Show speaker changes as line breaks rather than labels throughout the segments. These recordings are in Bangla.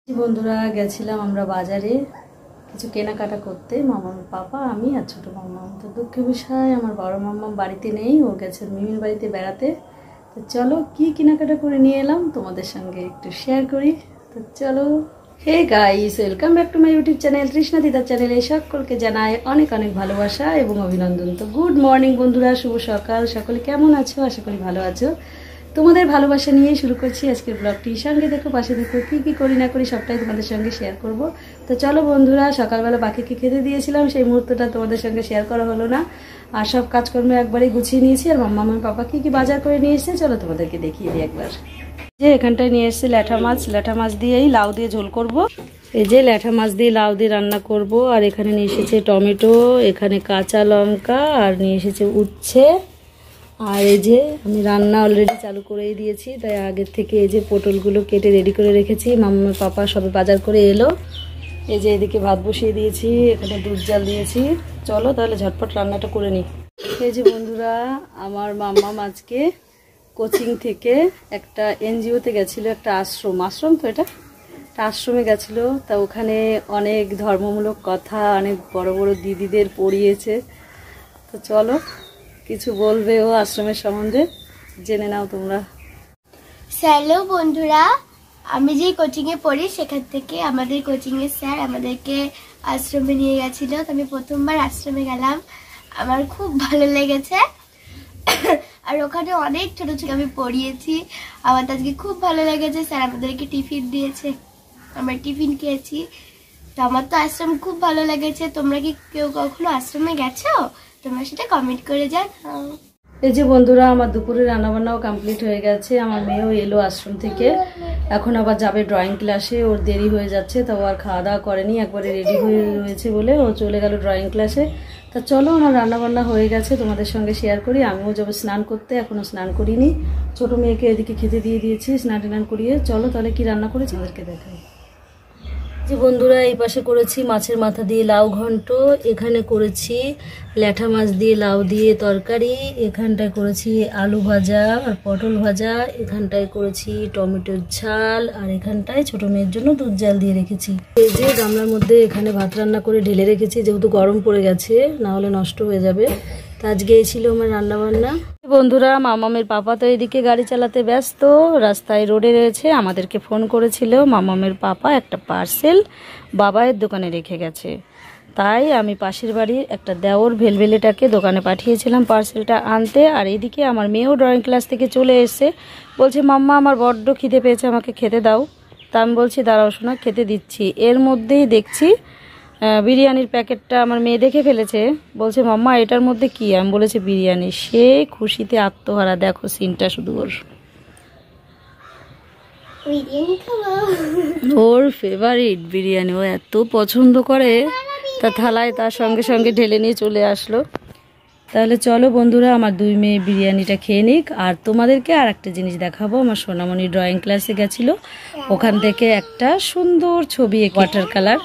বন্ধুরা গেছিলাম আমরা বাজারে কিছু কেনাকাটা করতে, মামার পাপা, আমি আর ছোট মাম্মা। তো দুঃখের বিষয় আমার বড় মাম্মা বাড়িতে নেই, ও গেছে মিমির বাড়িতে বেড়াতে। তো চলো কি কেনাকাটা করে নিয়ে এলাম তোমাদের সঙ্গে একটু শেয়ার করি। তো চলো। Hey guys, welcome back to my YouTube channel Trishna দিদার চ্যানেলে সকলকে জানাই অনেক অনেক ভালোবাসা এবং অভিনন্দন। তো গুড মর্নিং বন্ধুরা, শুভ সকাল। সকলে কেমন আছো? আশা করি ভালো আছো। তোমাদের ভালোবাসা নিয়েই শুরু করছি আজকের ব্লগটি। সঙ্গে দেখো, পাশে দেখো, কি করি না করি সবটাই তোমাদের সঙ্গে শেয়ার করব। তো চলো বন্ধুরা, সকালবেলা পাখিকে খেতে দিয়েছিলাম, সেই মুহূর্তটা তোমাদের সঙ্গে শেয়ার করা হলো না। আর সব কাজকর্ম একবারই গুছিয়ে নিয়েছি। আর মাম্মা আমার পাপা কি বাজার করে নিয়ে এসেছে চলো তোমাদেরকে দেখিয়ে দিই একবার। যে এখানটায় নিয়ে এসেছে ল্যাঠা মাছ দিয়েই লাউ দিয়ে ঝোল করব। এই যে ল্যাঠা মাছ দিয়ে লাউ দিয়ে রান্না করব। আর এখানে নিয়ে এসেছে টমেটো, এখানে কাঁচা লঙ্কা, আর নিয়ে এসেছে উচ্ছে। আর এই যে আমি রান্না অলরেডি চালু করেই দিয়েছি, তাই আগের থেকে এই যে পটলগুলো কেটে রেডি করে রেখেছি। মাম্মার পাপা সবে বাজার করে এলো। এই যে এদিকে ভাত বসিয়ে দিয়েছি, এখানে দুধ জাল দিয়েছি। চলো তাহলে ঝটপট রান্নাটা করে নিই। এই যে বন্ধুরা, আমার মাম্মা আজকে কোচিং থেকে একটা এনজিওতে গেছিলো, একটা আশ্রম তো এটা একটা আশ্রমে গেছিলো। তা ওখানে অনেক ধর্মমূলক কথা অনেক বড় বড় দিদিদের পড়িয়েছে। তো চলো কিছু বলবে ও আশ্রমের সম্বন্ধে, জেনে নাও তোমরা।
হ্যালো বন্ধুরা, আমি যে কোচিংয়ে পড়ি সেখান থেকে আমাদের কোচিংয়ের স্যার আমাদেরকে আশ্রমে নিয়ে গেছিল। তো আমি প্রথমবার আশ্রমে গেলাম, আমার খুব ভালো লেগেছে। আর ওখানে অনেক ছোট ছোট আমি পড়িয়েছি, আমার আজকে খুব ভালো লেগেছে। স্যার আমাদেরকে টিফিন দিয়েছে, আমরা টিফিন খেয়েছি। তো আমার তো আশ্রম খুব ভালো লেগেছে। তোমরা কি কেউ কখনো আশ্রমে গেছো? তোমরা সেটা কমেন্ট করে জানাও।
এই যে বন্ধুরা, আমার দুপুরে রান্নাবান্নাও কমপ্লিট হয়ে গেছে। আমার মেয়েও এলো আশ্রম থেকে, এখন আবার যাবে ড্রয়িং ক্লাসে। ওর দেরি হয়ে যাচ্ছে, তো আর খাওয়া দাওয়া করেনি, একবারে রেডি হয়ে রয়েছে বলে ও চলে গেল ড্রয়িং ক্লাসে। তা চলো, আমার রান্নাবান্না হয়ে গেছে, তোমাদের সঙ্গে শেয়ার করি। আমিও যাবো স্নান করতে, এখনও স্নান করিনি। ছোটো মেয়েকে এদিকে খেতে দিয়ে দিয়েছি স্নান টান করিয়ে। চলো তাহলে কি রান্না করেছি আমাদেরকে দেখাই। যে বন্ধুরা, এই পাশে করেছি মাছের মাথা দিয়ে লাউ ঘন্ট, এখানে করেছি ল্যাঠা মাছ দিয়ে লাউ দিয়ে তরকারি, এখানটায় করেছি আলু ভাজা আর পটল ভাজা, এখানটায় করেছি টমেটোর ঝাল, আর এখানটায় ছোট মেয়ের জন্য দুধ জাল দিয়ে রেখেছি। এই যে গামলার মধ্যে এখানে ভাত রান্না করে ঢেলে রেখেছি, যেহেতু গরম পড়ে গেছে, না হলে নষ্ট হয়ে যাবে। তা আজকে এই ছিল আমার রান্না বান্না। বন্ধুরা, মামামের পাপা তো এদিকে গাড়ি চালাতে ব্যস্ত, রাস্তায় রোডে রয়েছে। আমাদেরকে ফোন করেছিল, মামামের পাপা একটা পার্সেল বাবাইয়ের দোকানে রেখে গেছে। তাই আমি পাশের বাড়ির একটা দেওর ভেলভেলেটাকে দোকানে পাঠিয়েছিলাম পার্সেলটা আনতে। আর এদিকে আমার মেয়েও ড্রয়িং ক্লাস থেকে চলে এসে বলছে, মাম্মা আমার বড্ড খিদে পেয়েছে, আমাকে খেতে দাও। তা আমি বলছি দাঁড়াও শোনা, খেতে দিচ্ছি। এর মধ্যেই দেখছি বিরিয়ানির প্যাকেটটা আমার মেয়ে দেখে ফেলেছে, বলছে মাম্মা এটার মধ্যে কি? আমি বলেছি বিরিয়ানি। সে খুশিতে আত্মহারা, দেখো সিনটা শুধু। ওর ফেভারিট বিরিয়ানি, ও এত পছন্দ করে, তা থালায় তার সঙ্গে সঙ্গে ঢেলে নিয়ে চলে আসলো। তাহলে চলো বন্ধুরা, আমার দুই মেয়ে বিরিয়ানিটা খেয়ে নিক। আর তোমাদেরকে আর একটা জিনিস দেখাবো। আমার সোনামণি ড্রয়িং ক্লাসে গেছিল, ওখান থেকে একটা সুন্দর ছবি ওয়াটার কালার,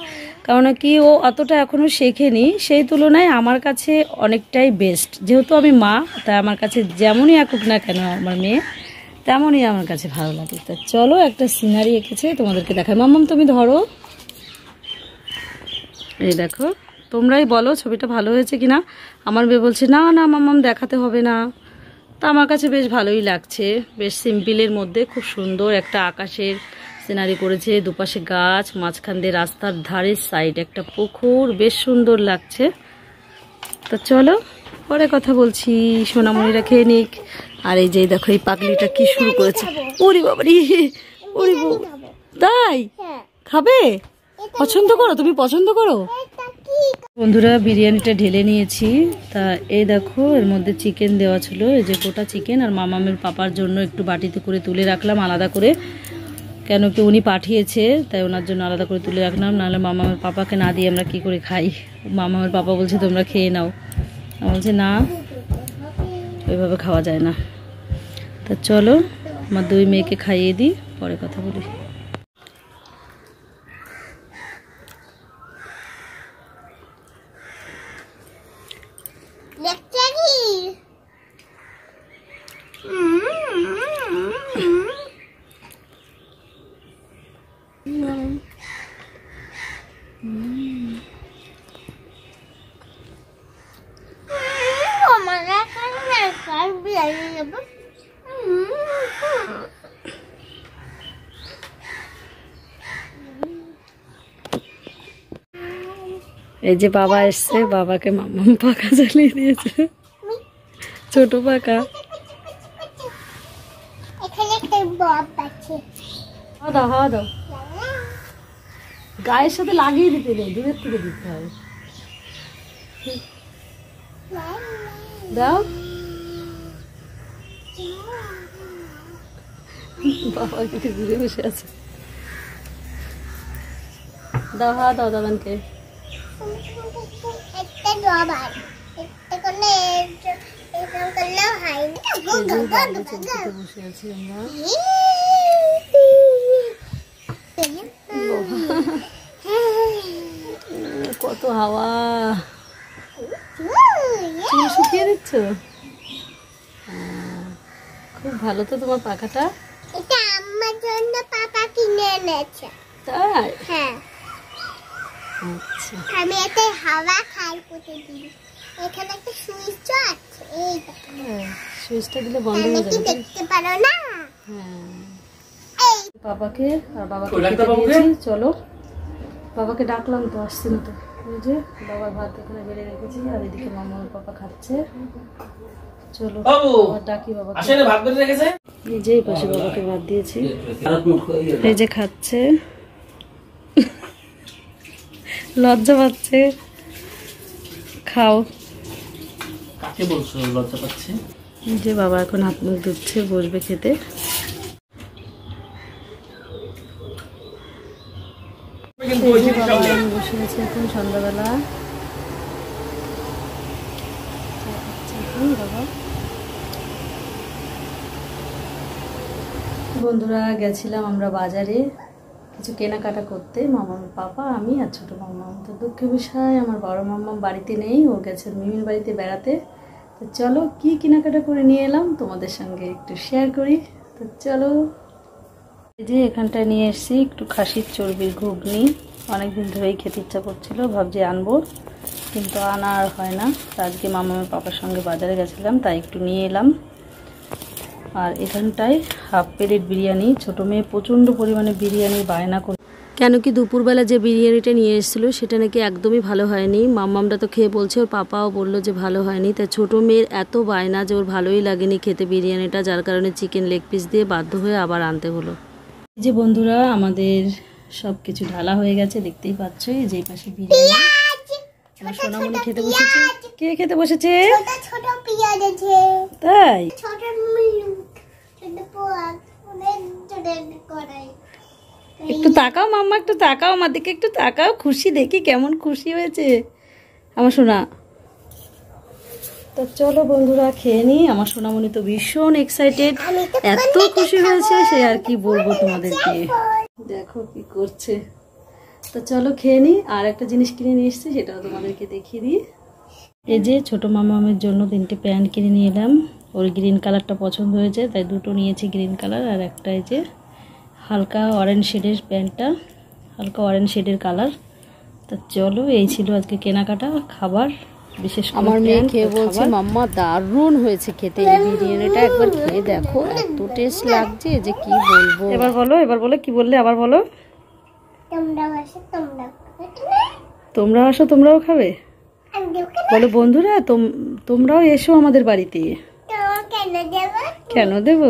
কারণ কি ও অতটা এখনও শেখেনি, সেই তুলনায় আমার কাছে অনেকটাই বেস্ট। যেহেতু আমি মা, তাই আমার কাছে যেমনই আঁকুক না কেন আমার মেয়ে, তেমনই আমার কাছে ভালো লাগে। তা চলো একটা সিনারি এঁকেছে তোমাদেরকে দেখাই। মাম্মাম তুমি ধরো, এই দেখো, তোমরাই বলো ছবিটা ভালো হয়েছে কিনা। আমার মেয়ে বলছে না না মাম্মাম দেখাতে হবে না। তা আমার কাছে বেশ ভালোই লাগছে, বেশ সিম্পলের মধ্যে খুব সুন্দর একটা আকাশের সিনারি করেছে, দুপাশে গাছ, মাঝখান দিয়ে রাস্তার ধারে সাইড একটা পুকুর, বেশ সুন্দর লাগছে। তো চলো পরে কথা বলছি, সোনামণিরা খেয়ে নিক। আর এই যে দেখো, এই পাগলিটা কি শুরু করেছে। ওরে বাবারি, ওরে তাই খাবে? পছন্দ করো, তুমি পছন্দ করো? বন্ধুরা, বিরিয়ানিটা ঢেলে নিয়েছি। তা এই দেখো, এর মধ্যে চিকেন দেওয়া ছিল, এই যে গোটা চিকেন। আর মামামের পাপার জন্য একটু বাটিতে করে তুলে রাখলাম আলাদা করে, কেন কি উনি পাঠিয়েছে, তাই ওনার জন্য আলাদা করে তুলে রাখলাম, নাহলে মামামের পাপাকে না দিয়ে আমরা কি করে খাই। মামামের পাপা বলছে তোমরা খেয়ে নাও, বলছে না ওইভাবে খাওয়া যায় না। তা চলো আমার দুই মেয়েকে খাইয়ে দিই, পরে কথা বলি। এই যে বাবা এসছে, বাবাকে মাম্মাম পাখা চালিয়ে দিয়েছে, ছোট পাখা।
এখানে একটা বব আছে।
হাওয়া দাও, গায়ের সাথে লাগিয়ে দিতে নেই, দূরের থেকে দিতে হয়। দাও, বাবা কিন্তু ঘুরে বসে আছে। দাও, হাওয়া দাও দাদানকে।
একটা বব আছে, একটা করলে এরকম করলেও হয় না।
বসে আছি আমরা। কত হাওয়া, চুল শুকিয়ে দিচ্ছ? খুব ভালো তো তোমার পাখাটা।
এটা আমার জন্য পাপা কিনে এনেছে।
তাই?
হ্যাঁ।
আচ্ছা,
আমি এতে হাওয়া খাই প্রতিদিন। এখানে একটা সুইচ আছে, এই দেখো।
সুইচটা দিলে বন্ধ হয়ে
কি
যাবে।
দেখতে পারো না?
হ্যাঁ,
এই
বাবাকে আর বাবাকে খেতে দিয়েছি। চলো, বাবাকে ডাকলাম তো আসছে না তো। এই যে বাবার ভাত এখানে বেড়ে রেখেছি, আর এদিকে মামা আর পাপা খাচ্ছে। চলো বাবা ডাকি, বাবাকে। এই যে এই পাশে বাবাকে ভাত দিয়েছি, এই যে খাচ্ছে, লজ্জা পাচ্ছে। খাও।
কাকে বলছো লজ্জা পাচ্ছে?
এই যে বাবা এখন হাত মুখ ধুচ্ছে, বসবে খেতে। বসে গেছে এখন সন্ধ্যাবেলা। বাবা বন্ধুরা গেছিলাম আমরা বাজারে কিছু কেনাকাটা করতে, মামার পাপা, আমি আর ছোটো মাম্মাম। তো দুঃখের বিষয় আমার বড় মাম্মাম বাড়িতে নেই, ও গেছে মিমির বাড়িতে বেড়াতে। তো চলো কি কেনাকাটা করে নিয়ে এলাম তোমাদের সঙ্গে একটু শেয়ার করি। তো চলো, এই যে এখানটায় নিয়ে এসেছি একটু খাসির চর্বির ঘুগনি। অনেকদিন ধরেই খেতে ইচ্ছা করছিল, ভাবছি আনবো, কিন্তু আনা আর হয় না। তো আজকে মামার পাপার সঙ্গে বাজারে গেছিলাম, তাই একটু নিয়ে এলাম। আর এখানটায় হাফ প্লেট বিরিয়ানি। ছোটো মেয়ে প্রচণ্ড পরিমাণে বিরিয়ানি বায়না করে, কেন কি দুপুরবেলা যে বিরিয়ানিটা নিয়ে এসেছিলো সেটা নাকি একদমই ভালো হয়নি। মাম্মামটা তো খেয়ে বলছে, ওর পাপাও বললো যে ভালো হয়নি। তাই ছোটো মেয়ের এত বায়না যে ওর ভালোই লাগেনি খেতে বিরিয়ানিটা, যার কারণে চিকেন লেগ পিস দিয়ে বাধ্য হয়ে আবার আনতে হলো। এই যে বন্ধুরা আমাদের সব কিছু ঢালা হয়ে গেছে, দেখতেই পাচ্ছ। এই যে পাশে বিরিয়ানি, আমার সোনামণি খেতে বসেছে। কে খেতে বসেছে?
ছোট পেঁয়াজ আছে।
তাই?
ছোট মুলু, ছোট পোয়াক, অনেক ছোট কড়াই।
একটু তাকাও মাম্মা, একটু তাকাও আমার দিকে, একটু তাকাও, খুশি দেখি কেমন খুশি হয়েছে আমার সোনা। তো চলো বন্ধুরা খেয়ে নিই। আমার সোনামণি তো ভীষণ এক্সাইটেড, এত খুশি হয়েছে সে আর কি বলবো তোমাদেরকে। দেখো কি করছে। তো চলো খেয়ে নিই। আর একটা জিনিস কিনে নিয়ে এসেছি, সেটাও তোমাদেরকে দেখিয়ে দিই। এই যে ছোটো মামামের জন্য 3টে প্যান্ট কিনে নিয়ে এলাম। ওর গ্রিন কালারটা পছন্দ হয়েছে, তাই 2টো নিয়েছি গ্রিন কালার, আর একটা এই যে হালকা অরেঞ্জ শেডের প্যান্টটা, হালকা অরেঞ্জ শেডের কালার। তো চলো, এই ছিল আজকে কেনাকাটা। খাবার বিশেষ করে আমার মেয়ে খেয়ে বলছে, মাম্মা দারুণ হয়েছে খেতে, এই বিরিয়ানিটা একবার খেয়ে দেখো, এত টেস্ট লাগছে যে কি বলবো। এবার বলো, এবার বলো, কি বললে আবার বলো। তোমরা আসো, তোমরাও খাবে। বলো বন্ধুরা তোমরাও এসো আমাদের বাড়িতে। কেন দেবো?